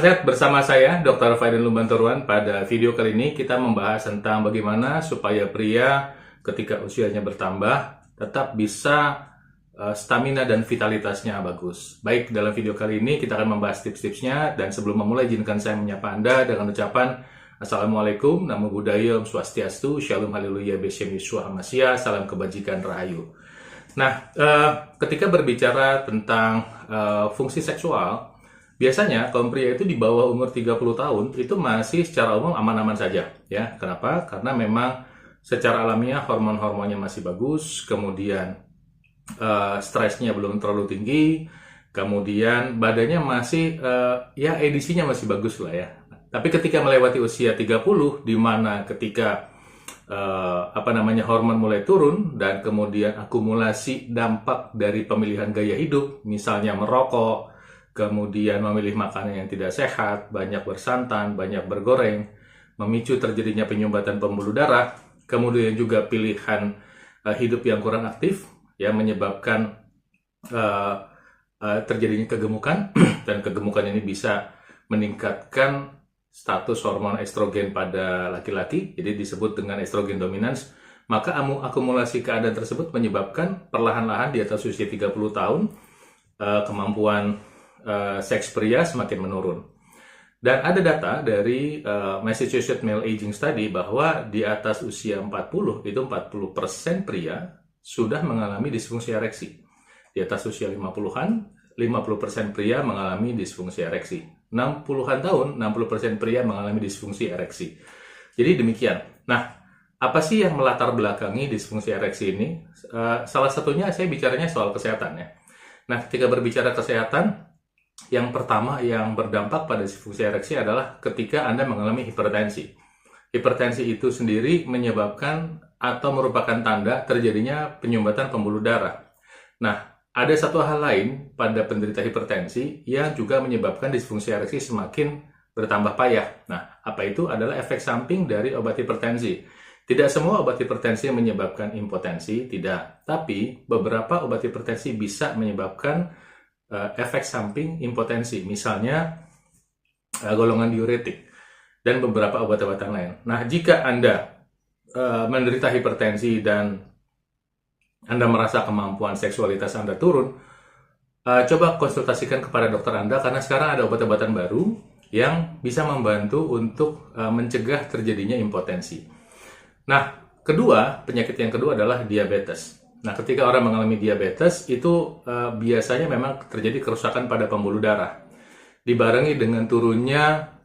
Sehat bersama saya, Dr. Faidan Lumbantoruan. Pada video kali ini kita membahas tentang bagaimana supaya pria ketika usianya bertambah tetap bisa stamina dan vitalitasnya bagus. Baik, dalam video kali ini kita akan membahas tips-tipsnya, dan sebelum memulai izinkan saya menyapa Anda dengan ucapan Assalamualaikum, Namo Buddhaya, Om Swastiastu, Shalom Haleluya, Beshem Yeshua Hamashiach, salam kebajikan rahayu. Nah, ketika berbicara tentang fungsi seksual, biasanya kaum pria itu di bawah umur 30 tahun itu masih secara umum aman-aman saja, ya. Kenapa? Karena memang secara alamiah hormon-hormonnya masih bagus, kemudian stresnya belum terlalu tinggi, kemudian badannya masih ya edisinya masih bagus lah ya. Tapi ketika melewati usia 30, di mana ketika hormon mulai turun dan kemudian akumulasi dampak dari pemilihan gaya hidup, misalnya merokok, kemudian memilih makanan yang tidak sehat, banyak bersantan, banyak bergoreng, memicu terjadinya penyumbatan pembuluh darah, kemudian juga pilihan hidup yang kurang aktif, ya, menyebabkan terjadinya kegemukan, dan kegemukan ini bisa meningkatkan status hormon estrogen pada laki-laki, jadi disebut dengan estrogen dominans. Maka akumulasi keadaan tersebut menyebabkan perlahan-lahan di atas usia 30 tahun kemampuan seks pria semakin menurun. Dan ada data dari Massachusetts Male Aging Study bahwa di atas usia 40, itu 40% pria sudah mengalami disfungsi ereksi. Di atas usia 50-an, 50% pria mengalami disfungsi ereksi. 60-an tahun, 60% pria mengalami disfungsi ereksi. Jadi demikian. Nah, apa sih yang melatar belakangi disfungsi ereksi ini? Salah satunya saya bicaranya soal kesehatan, ya. Nah, ketika berbicara kesehatan, yang pertama yang berdampak pada disfungsi ereksi adalah ketika Anda mengalami hipertensi. Hipertensi itu sendiri menyebabkan atau merupakan tanda terjadinya penyumbatan pembuluh darah. Nah, ada satu hal lain pada penderita hipertensi yang juga menyebabkan disfungsi ereksi semakin bertambah payah. Nah, apa itu? Adalah efek samping dari obat hipertensi. Tidak semua obat hipertensi menyebabkan impotensi, tidak. Tapi beberapa obat hipertensi bisa menyebabkan efek samping impotensi, misalnya golongan diuretik dan beberapa obat-obatan lain. Nah, jika Anda menderita hipertensi dan Anda merasa kemampuan seksualitas Anda turun, coba konsultasikan kepada dokter Anda, karena sekarang ada obat-obatan baru yang bisa membantu untuk mencegah terjadinya impotensi. Nah, penyakit yang kedua adalah diabetes. Nah, ketika orang mengalami diabetes, itu biasanya memang terjadi kerusakan pada pembuluh darah, dibarengi dengan turunnya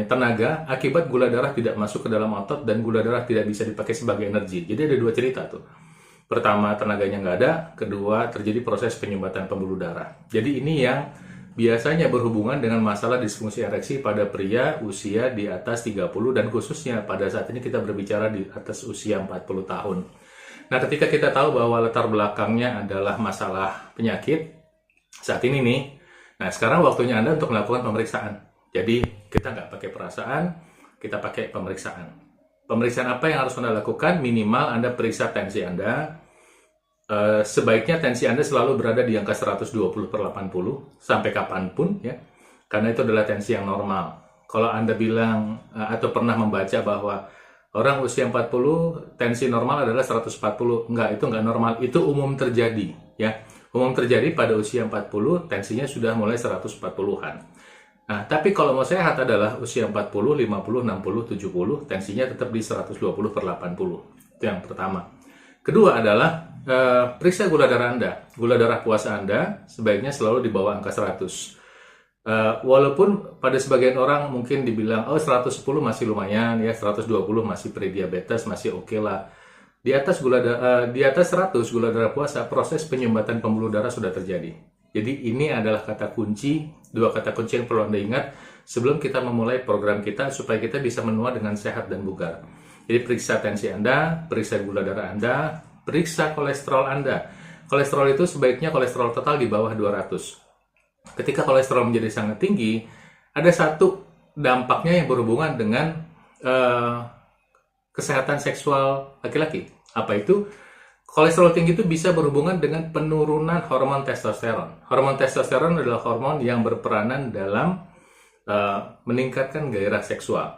tenaga akibat gula darah tidak masuk ke dalam otot dan gula darah tidak bisa dipakai sebagai energi. Jadi ada dua cerita tuh. Pertama, tenaganya nggak ada. Kedua, terjadi proses penyumbatan pembuluh darah. Jadi ini yang biasanya berhubungan dengan masalah disfungsi ereksi pada pria usia di atas 30, dan khususnya pada saat ini kita berbicara di atas usia 40 tahun. Nah, ketika kita tahu bahwa latar belakangnya adalah masalah penyakit saat ini nih, nah sekarang waktunya Anda untuk melakukan pemeriksaan. Jadi kita nggak pakai perasaan, kita pakai pemeriksaan. Pemeriksaan apa yang harus Anda lakukan? Minimal Anda periksa tensi Anda. Sebaiknya tensi Anda selalu berada di angka 120/80 sampai kapanpun, ya, karena itu adalah tensi yang normal. Kalau Anda bilang atau pernah membaca bahwa orang usia 40 tensi normal adalah 140, itu nggak normal, itu umum terjadi, ya. Umum terjadi pada usia 40 tensinya sudah mulai 140-an. Nah, tapi kalau mau sehat adalah usia 40, 50, 60, 70 tensinya tetap di 120/80. Itu yang pertama. Kedua adalah periksa gula darah Anda. Gula darah puasa Anda sebaiknya selalu di bawah angka 100. Walaupun pada sebagian orang mungkin dibilang 110 masih lumayan, ya, 120 masih prediabetes, masih oke lah. Di atas 100 gula darah puasa, proses penyumbatan pembuluh darah sudah terjadi. Jadi ini adalah dua kata kunci yang perlu Anda ingat sebelum kita memulai program kita supaya kita bisa menua dengan sehat dan bugar. Jadi periksa tensi Anda, periksa gula darah Anda, periksa kolesterol Anda. Kolesterol itu sebaiknya kolesterol total di bawah 200. Ketika kolesterol menjadi sangat tinggi, ada satu dampaknya yang berhubungan dengan kesehatan seksual laki-laki. Apa itu? Kolesterol tinggi itu bisa berhubungan dengan penurunan hormon testosteron. Hormon testosteron adalah hormon yang berperanan dalam meningkatkan gairah seksual.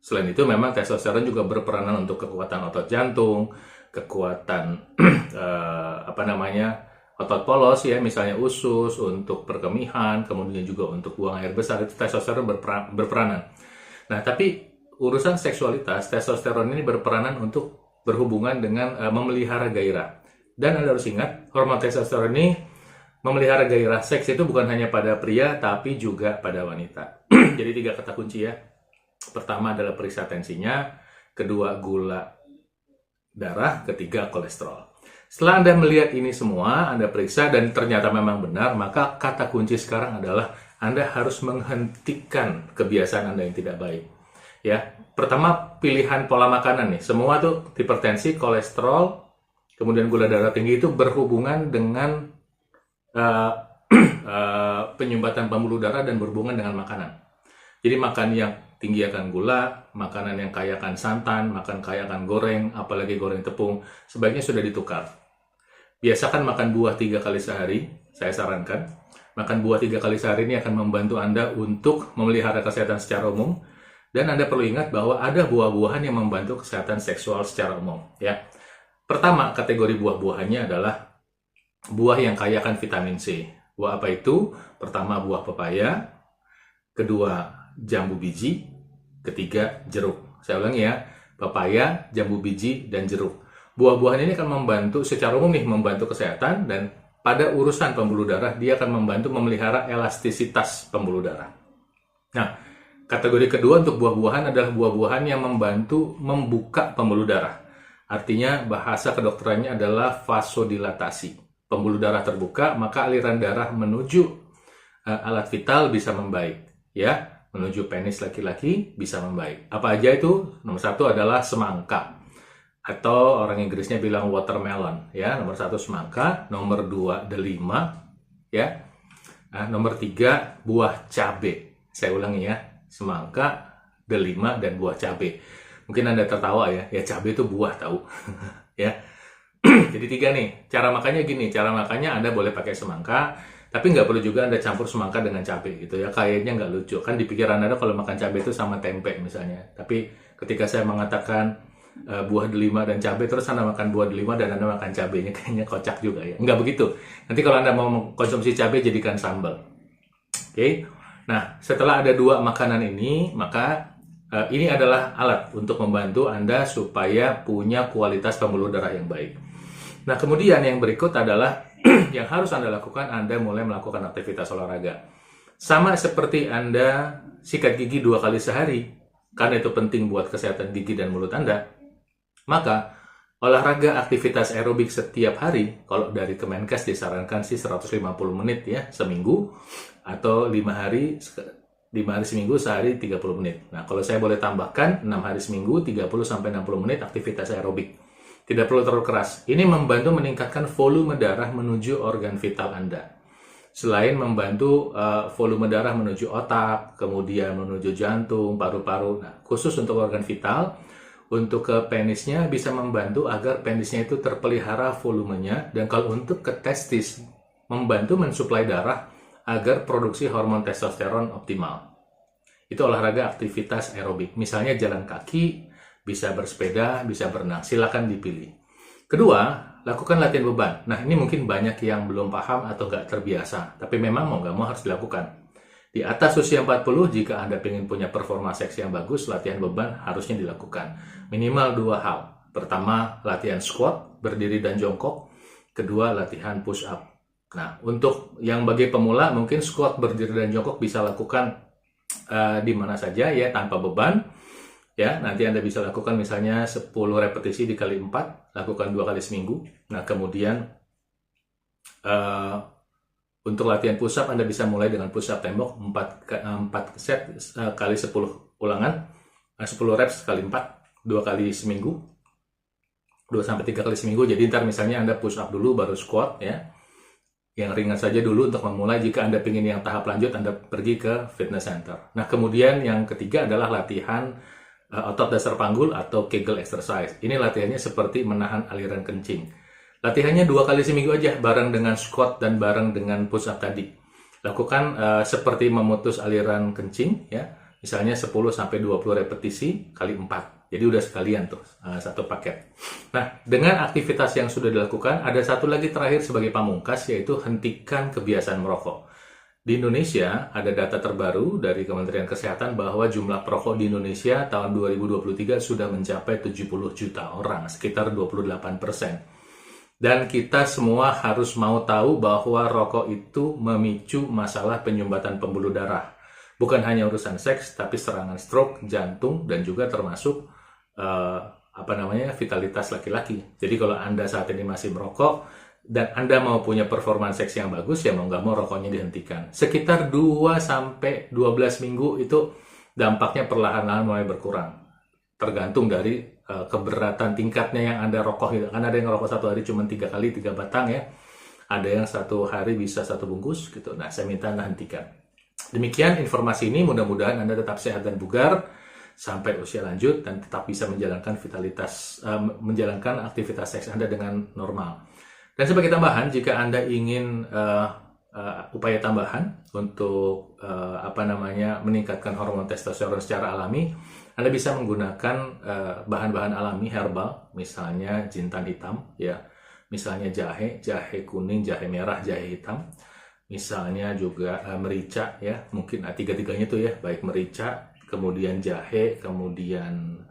Selain itu, memang testosteron juga berperanan untuk kekuatan otot jantung, kekuatan otot polos ya, misalnya usus, untuk perkemihan, kemudian juga untuk buang air besar, itu testosteron berperanan. Nah, tapi urusan seksualitas, testosteron ini berperanan untuk berhubungan dengan memelihara gairah. Dan Anda harus ingat, hormon testosteron ini memelihara gairah seks itu bukan hanya pada pria, tapi juga pada wanita. Jadi 3 kata kunci ya. Pertama adalah periksa tensinya, kedua gula darah, ketiga kolesterol. Setelah Anda melihat ini semua, Anda periksa dan ternyata memang benar, maka kata kunci sekarang adalah Anda harus menghentikan kebiasaan Anda yang tidak baik. Ya, pertama pilihan pola makanan nih. Semua tuh hipertensi, kolesterol, kemudian gula darah tinggi itu berhubungan dengan penyumbatan pembuluh darah dan berhubungan dengan makanan. Jadi makan yang tinggi akan gula, makanan yang kaya akan santan, makan kaya akan goreng, apalagi goreng tepung, sebaiknya sudah ditukar. Biasakan makan buah 3 kali sehari, saya sarankan. Makan buah 3 kali sehari ini akan membantu Anda untuk memelihara kesehatan secara umum. Dan Anda perlu ingat bahwa ada buah-buahan yang membantu kesehatan seksual secara umum. Ya. Pertama, kategori buah-buahannya adalah buah yang kaya akan vitamin C. Buah apa itu? Pertama, buah pepaya. Kedua, jambu biji. Ketiga, jeruk. Saya ulangi ya, pepaya, jambu biji, dan jeruk. Buah-buahan ini akan membantu secara umum nih, membantu kesehatan, dan pada urusan pembuluh darah, dia akan membantu memelihara elastisitas pembuluh darah. Nah, kategori kedua untuk buah-buahan adalah buah-buahan yang membantu membuka pembuluh darah. Artinya bahasa kedokterannya adalah vasodilatasi. Pembuluh darah terbuka, maka aliran darah menuju alat vital bisa membaik. Ya, menuju penis laki-laki bisa membaik. Apa aja itu? Nomor 1 adalah semangka. Atau orang Inggrisnya bilang watermelon. Ya, nomor 1 semangka. Nomor 2 delima. Ya. Nomor 3 buah cabe. Saya ulangi ya. Semangka, delima, dan buah cabe. Mungkin Anda tertawa ya, cabe itu buah tahu. Ya. Jadi 3 nih, cara makannya gini, cara makannya Anda boleh pakai semangka, tapi nggak perlu juga Anda campur semangka dengan cabe gitu ya, kayaknya nggak lucu. Kan di pikiran Anda kalau makan cabe itu sama tempe misalnya, tapi ketika saya mengatakan buah delima dan cabe, terus Anda makan buah delima dan Anda makan cabenya, kayaknya kocak juga ya. Nggak begitu. Nanti kalau Anda mau mengkonsumsi cabe, jadikan sambal. Oke? Nah, setelah ada 2 makanan ini, maka ini adalah alat untuk membantu Anda supaya punya kualitas pembuluh darah yang baik. Nah, kemudian yang berikut adalah yang harus Anda lakukan, Anda mulai melakukan aktivitas olahraga. Sama seperti Anda sikat gigi 2 kali sehari, karena itu penting buat kesehatan gigi dan mulut Anda, maka olahraga aktivitas aerobik setiap hari, kalau dari Kemenkes disarankan sih 150 menit ya seminggu, atau 5 hari seminggu, sehari 30 menit. Nah, kalau saya boleh tambahkan 6 hari seminggu 30-60 menit aktivitas aerobik. Tidak perlu terlalu keras. Ini membantu meningkatkan volume darah menuju organ vital Anda. Selain membantu volume darah menuju otak, kemudian menuju jantung, paru-paru. Nah, khusus untuk organ vital, untuk ke penisnya bisa membantu agar penisnya itu terpelihara volumenya, dan kalau untuk ke testis, membantu mensuplai darah agar produksi hormon testosteron optimal. Itu olahraga aktivitas aerobik. Misalnya jalan kaki, bisa bersepeda, bisa berenang. Silakan dipilih. Kedua, lakukan latihan beban. Nah, ini mungkin banyak yang belum paham atau nggak terbiasa. Tapi memang mau nggak mau harus dilakukan. Di atas usia 40, jika Anda ingin punya performa seks yang bagus, latihan beban harusnya dilakukan. Minimal 2 hal. Pertama, latihan squat, berdiri dan jongkok. Kedua, latihan push up. Nah, untuk yang bagi pemula, mungkin squat, berdiri dan jongkok bisa lakukan di mana saja ya, tanpa beban. Ya, nanti Anda bisa lakukan misalnya 10 repetisi dikali 4, lakukan 2 kali seminggu. Nah, kemudian untuk latihan push up, Anda bisa mulai dengan push up tembok 4 set kali 10 ulangan, 10 reps kali 4, 2 kali seminggu, 2-3 kali seminggu. Jadi ntar misalnya Anda push up dulu, baru squat ya. Yang ringan saja dulu untuk memulai. Jika Anda ingin yang tahap lanjut, Anda pergi ke fitness center. Nah, kemudian yang ketiga adalah latihan otot dasar panggul atau Kegel exercise. Ini latihannya seperti menahan aliran kencing. Latihannya 2 kali seminggu aja, bareng dengan squat dan bareng dengan push up tadi. Lakukan seperti memutus aliran kencing, ya. Misalnya 10-20 repetisi kali 4. Jadi udah sekalian tuh, satu paket. Nah, dengan aktivitas yang sudah dilakukan, ada satu lagi terakhir sebagai pamungkas, yaitu hentikan kebiasaan merokok. Di Indonesia, ada data terbaru dari Kementerian Kesehatan bahwa jumlah perokok di Indonesia tahun 2023 sudah mencapai 70 juta orang, sekitar 28%. Dan kita semua harus mau tahu bahwa rokok itu memicu masalah penyumbatan pembuluh darah. Bukan hanya urusan seks, tapi serangan stroke, jantung, dan juga termasuk vitalitas laki-laki. Jadi kalau Anda saat ini masih merokok, dan Anda mau punya performa seks yang bagus, ya mau nggak mau rokoknya dihentikan. Sekitar 2-12 minggu itu dampaknya perlahan-lahan mulai berkurang. Tergantung dari keberatan tingkatnya yang Anda rokok. Kan ada yang rokok satu hari cuma 3 kali, 3 batang ya. Ada yang satu hari bisa 1 bungkus gitu. Nah, saya minta Anda hentikan. Demikian informasi ini, mudah-mudahan Anda tetap sehat dan bugar sampai usia lanjut dan tetap bisa menjalankan aktivitas seks Anda dengan normal. Dan sebagai tambahan, jika Anda ingin upaya tambahan untuk meningkatkan hormon testosteron secara alami, Anda bisa menggunakan bahan-bahan alami herbal, misalnya jintan hitam, ya, misalnya jahe kuning, jahe merah, jahe hitam, misalnya juga merica, ya, mungkin tiga-tiganya itu ya, baik merica, kemudian jahe, kemudian